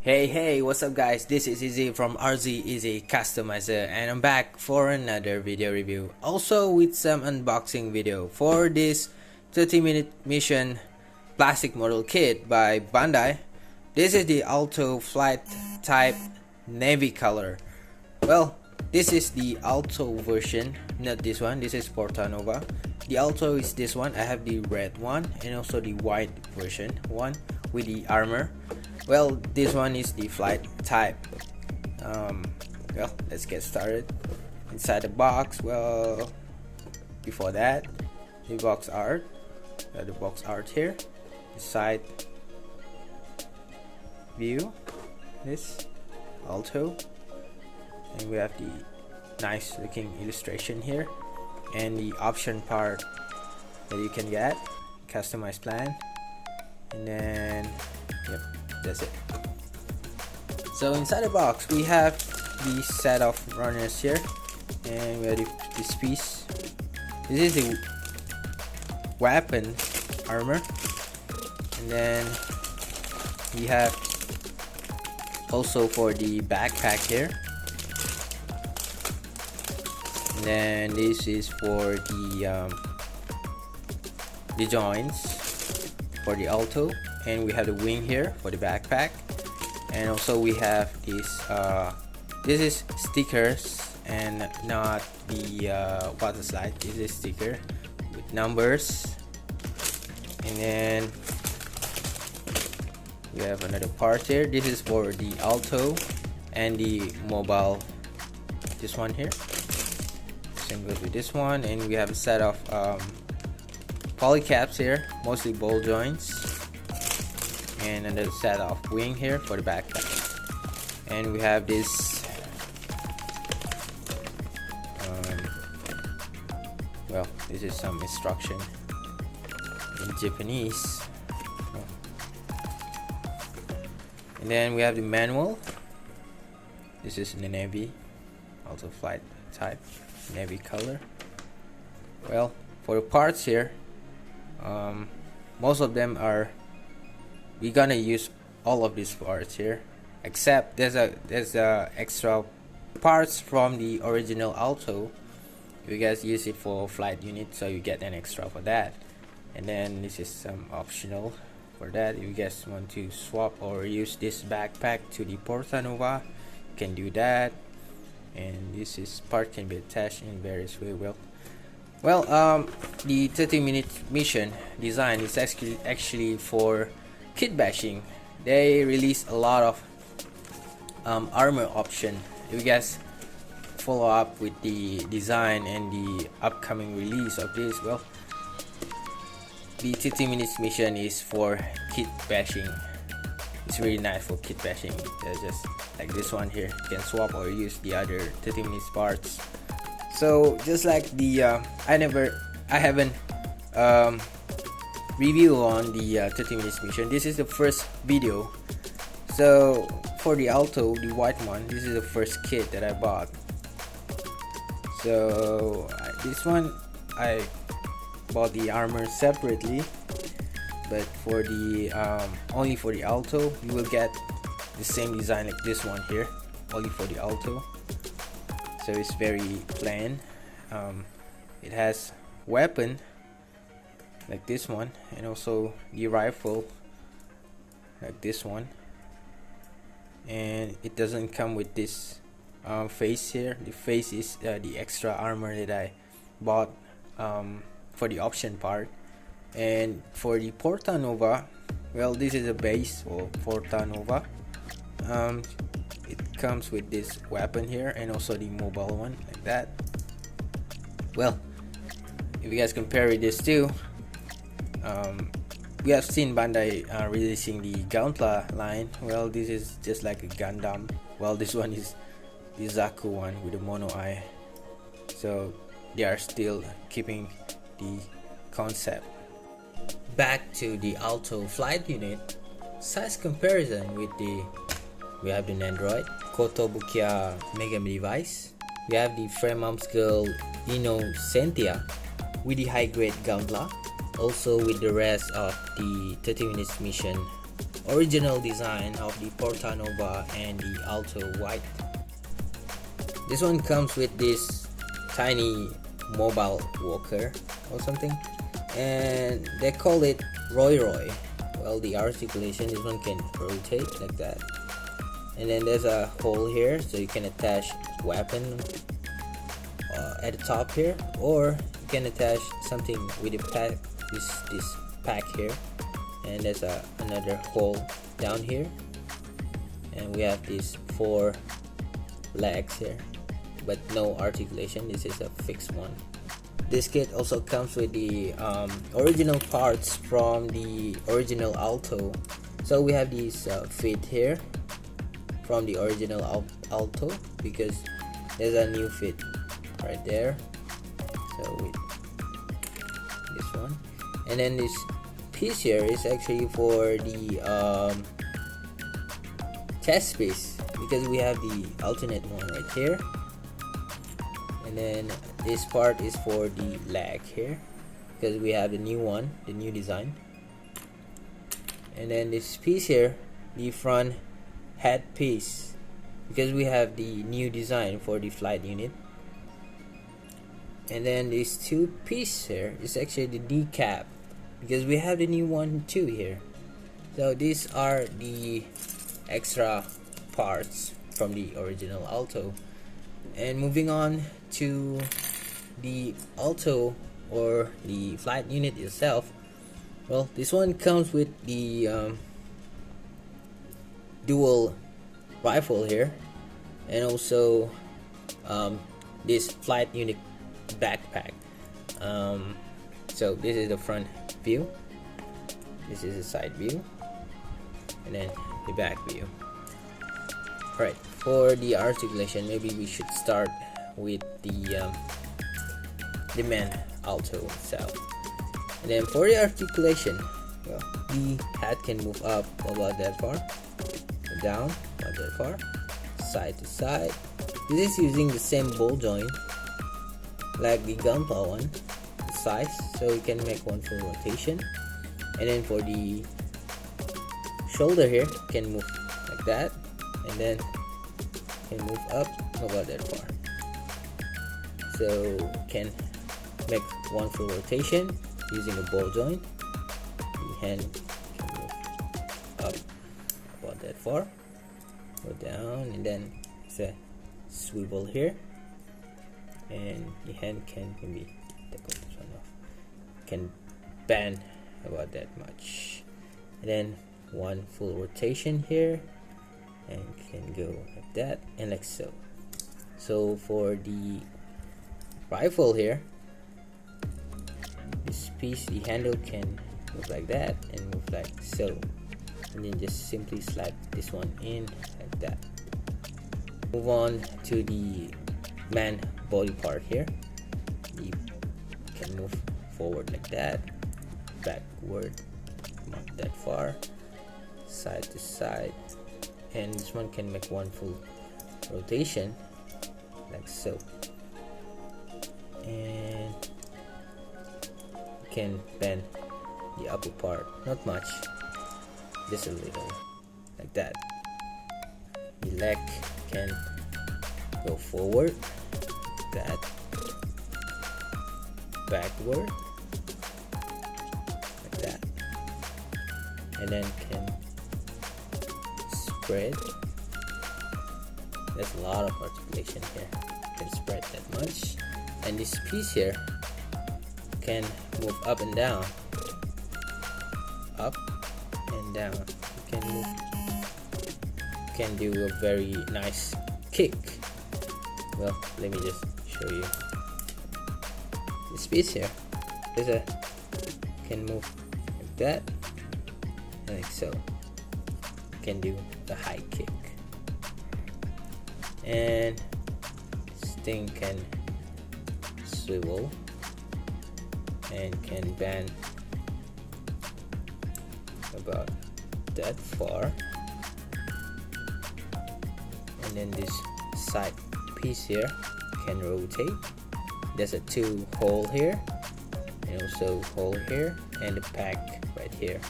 Hey, what's up guys? This is Eizy from Eizy Customizer, and I'm back for another video review, also with some unboxing video for this 30-minute mission plastic model kit by Bandai. This is the Alto flight type navy color. Well, this is the Alto version, not this one. This is Portanova. The Alto is this one. I have the red one and also the white version one with the armor. Well, this one is the flight type. Well, let's get started. Inside the box, well, before that, the box art. The box art here. The side view. This Alto, and we have the nice looking illustration here, and the option part that you can get, customized plan, and then yep, that's it. So inside the box we have the set of runners here, and we have this piece. This is the weapon armor, and then we have also for the backpack here, and then this is for the joints for the Alto, and we have the wing here for the backpack, and also we have this is stickers and not the water slide. This is sticker with numbers, and then we have another part here. This is for the Alto and the mobile, this one here. Same goes with this one, and we have a set of poly caps here, mostly ball joints, and another set of wing here for the backpack. And we have this well, this is some instruction in Japanese. And then we have the manual. This is in the navy, also flight type navy color. Well, for the parts here, most of them are, we're gonna use all of these parts here, except there's a extra parts from the original Alto. You guys use it for flight unit, so you get an extra for that. And then this is some optional for that. If you guys want to swap or use this backpack to the Portanova, you can do that. And this is part can be attached in various way. Well, the 30-minute mission design is actually for kitbashing. They release a lot of armor option. If you guys follow up with the design and the upcoming release of this, well, the 30 minutes mission is for kit bashing. It's really nice for kit bashing. Just like this one here, you can swap or use the other 30 minutes parts. So just like the I haven't review on the 30 minutes mission. This is the first video. So for the Alto, the white one, this is the first kit that I bought. So this one I bought the armor separately, but for the only for the Alto, you will get the same design like this one here, only for the Alto. So it's very plain. It has weapon like this one, and also the rifle like this one, and it doesn't come with this face here. The face is the extra armor that I bought for the option part. And for the Portanova, well, this is a base for Portanova. It comes with this weapon here, and also the mobile one like that. Well, if you guys compare with this too, we have seen Bandai releasing the Gauntla line. Well, this is just like a Gundam. Well, this one is the Zaku one with the mono eye. So they are still keeping the concept. Back to the Alto flight unit, size comparison with we have the Android Kotobukiya Mega device. We have the Fremam's Girl Innocentia with the high grade Gauntla, also with the rest of the 30 minutes mission original design of the Portanova and the Alto White. This one comes with this tiny mobile walker or something, and they call it Roy. Well, the articulation, this one can rotate like that, and then there's a hole here so you can attach weapon at the top here, or you can attach something with the pack, this pack here, and there's another hole down here, and we have these 4 legs here, but no articulation. This is a fixed one. This kit also comes with the original parts from the original Alto. So we have these feet here from the original Alto, because there's a new fit right there. So with this one, and then this piece here is actually for the chest piece, because we have the alternate one right here, and then this part is for the leg here, because we have the new one, the new design. And then this piece here, the front head piece, because we have the new design for the flight unit. And then these 2 pieces here is actually the kneecap, because we have the new one too here. So these are the extra parts from the original Alto. And moving on to the Alto, or the flight unit itself, well, this one comes with the dual rifle here, and also this flight unit backpack. So this is the front view, this is the side view, and then the back view. Alright, for the articulation, maybe we should start with the main Alto itself. And then for the articulation, well, the head can move up about that far, down about that far, side to side. This is using the same ball joint like the Gunpla one, size, so you can make one full rotation. And then for the shoulder here, you can move like that, and then can move up about that far. So you can make one full rotation using a ball joint. The hand can move up about that far, go down, and then it's a swivel here, and the hand can maybe take this one off, can bend about that much, and then one full rotation here, and can go like that and like so. So for the rifle here, this piece, the handle can move like that and move like so, and then just simply slide this one in like that. Move on to the man body part here. You can move forward like that, backward not that far, side to side, and this one can make one full rotation like so, and you can bend the upper part, not much, just a little like that. The leg can go forward, that, backward like that, and then can spread. There's a lot of articulation here, can spread that much. And this piece here can move up and down, up and down. You can move, can do a very nice kick. Well, let me just show you this piece here. There's a, can move like that and like so. You can do the high kick, and this thing can swivel and can bend about that far, and then this side piece here can rotate. There's a 2 hole here, and also hole here, and the pack right here.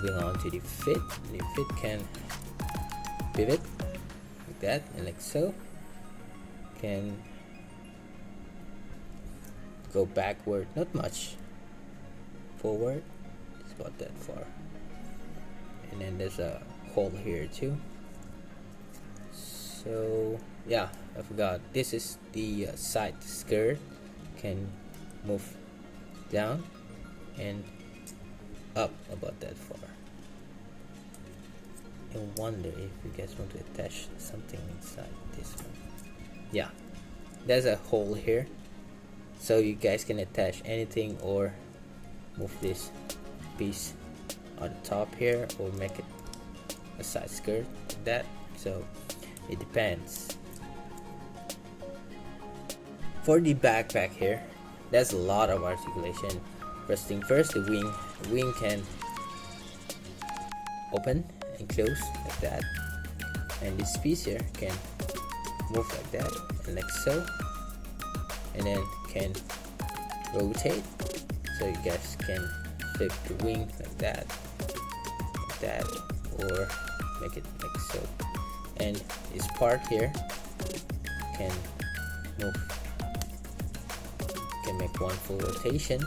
moving on to the fit. The fit can pivot like that and like so. Can go backward, not much. Forward, it's about that far. And then there's a hole here too. So yeah, I forgot. This is the side skirt. Can move down and up about that far. I wonder if you guys want to attach something inside this one. Yeah, there's a hole here, so you guys can attach anything or move this piece on the top here or make it a side skirt like that. So it depends. For the backpack here, there's a lot of articulation. First thing first, the wing can open and close like that, and this piece here can move like that and like so, and then can rotate, so you guys can flip the wing like that, or make it like so. And this part here can move, can make one full rotation.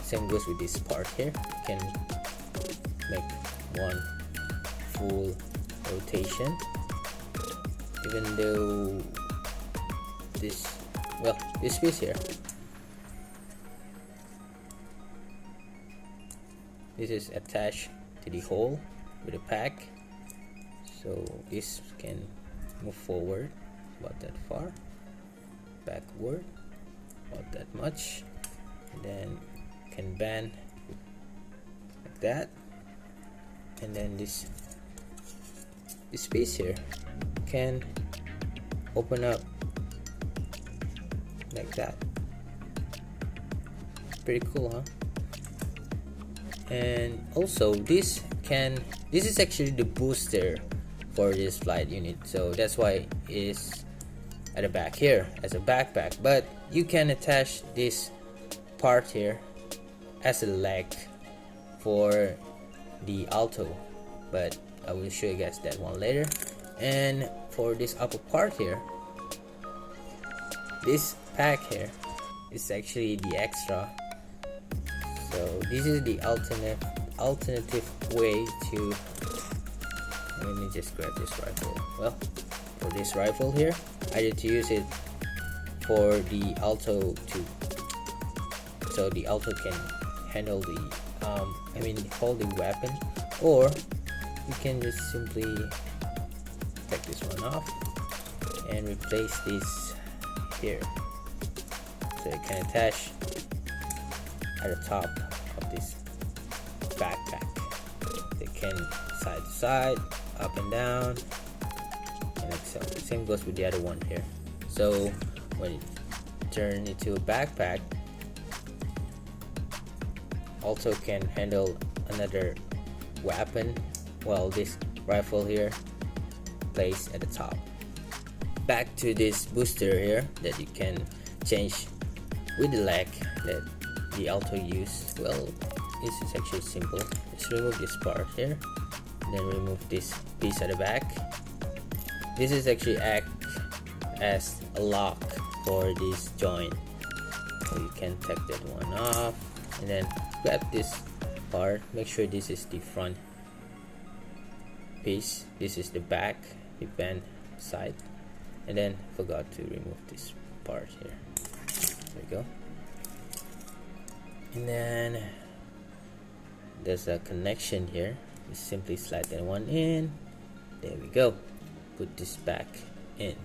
Same goes with this part here, can make one full rotation, even though this piece here, this is attached to the hole with a pack, so this can move forward about that far, backward about that much, and then can bend like that, and then this piece here can open up like that. Pretty cool, huh? And also this is actually the booster for this flight unit, so that's why it is at the back here as a backpack. But you can attach this part here as a leg for the Alto, but I will show you guys that one later. And for this upper part here, this pack here is actually the extra, so this is the alternative way to, let me just grab this rifle. Well, for this rifle here, I need to use it for the Alto too, so the Alto can handle the hold the weapon, or you can just simply take this one off and replace this here, so you can attach at the top of this backpack. They can side to side, up and down, and like so. Same goes with the other one here. So when you turn into a backpack, also can handle another weapon, while this rifle here plays at the top. Back to this booster here that you can change with the leg that the Alto used. Well, this is actually simple. Just remove this part here, and then remove this piece at the back. This is actually act as a lock for this joint, so you can take that one off, and then grab this part. Make sure this is the front piece, this is the back, the bend side, and then forgot to remove this part here. There we go. And then there's a connection here. You simply slide that one in. There we go. Put this back in.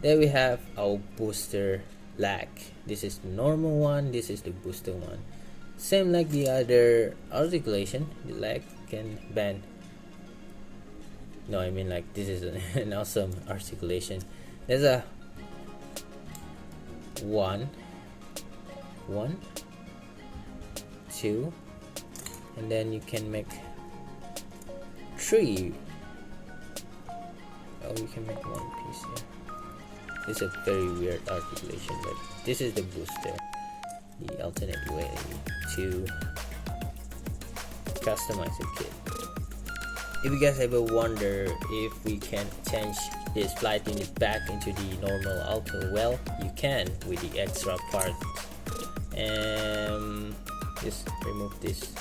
There we have our booster lag. This is the normal one, this is the booster one. Same like the other articulation, the leg can bend. No, I mean like this is an awesome articulation. There's a one, two, and then you can make three. Oh, you can make one piece here. This is a very weird articulation, but this is the booster, the alternate way to customize the kit. If you guys ever wonder if we can change this flight unit back into the normal Alto, well, you can with the extra part. And just remove this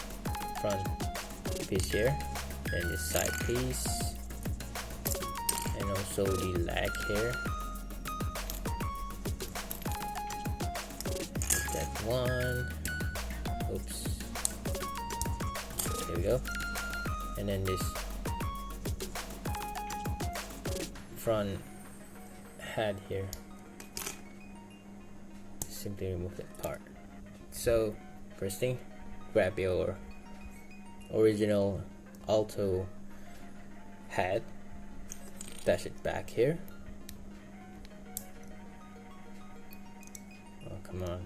front piece here, then this side piece, and also the lag here. That one. Oops. There we go. And then this front head here. Simply remove that part. So first thing, grab your original Alto head, attach it back here. Oh, come on.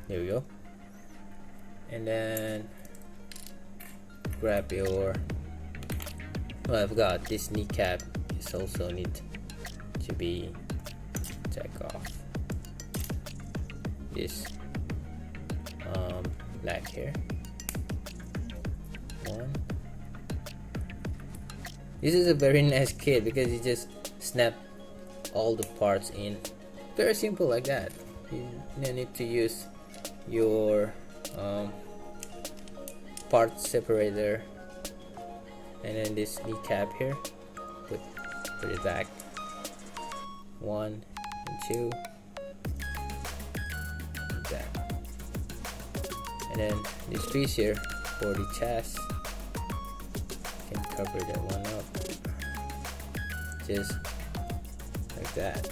There we go. And then grab your, well, I forgot, this kneecap is also need to be take off this lag here. One. This is a very nice kit because you just snap all the parts in. Very simple like that. You don't need to use your part separator. And then this kneecap here, put it back. 1 and 2. Like that. And then this piece here for the chest, you can cover that one up, just like that.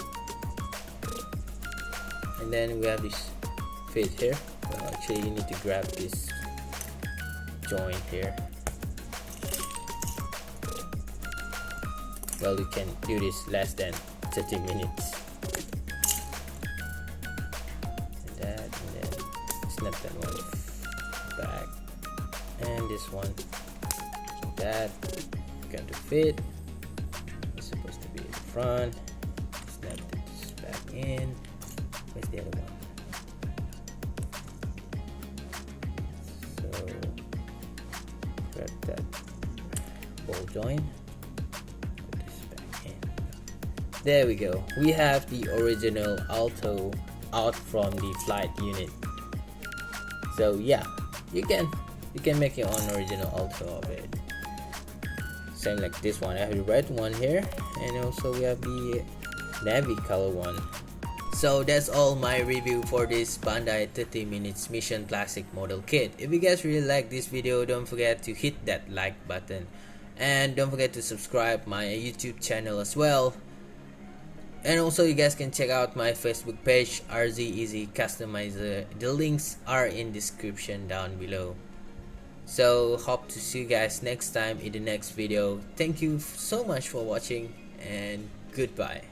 And then we have this fit here. Well, actually you need to grab this joint here. Well, you can do this less than 30 minutes. And then snap that one back, and this one like that. Got to fit. It's supposed to be in the front. Snap this back in. Where's the other one? So grab that ball joint. There we go. We have the original Alto out from the flight unit. So yeah, you can make your own original Alto of it. Same like this one. I have the red one here, and also we have the navy color one. So that's all my review for this Bandai 30 minutes mission classic model kit. If you guys really like this video, don't forget to hit that like button, and don't forget to subscribe my YouTube channel as well. And also you guys can check out my Facebook page, Eizy Customizer. The links are in description down below. So hope to see you guys next time in the next video. Thank you so much for watching, and goodbye.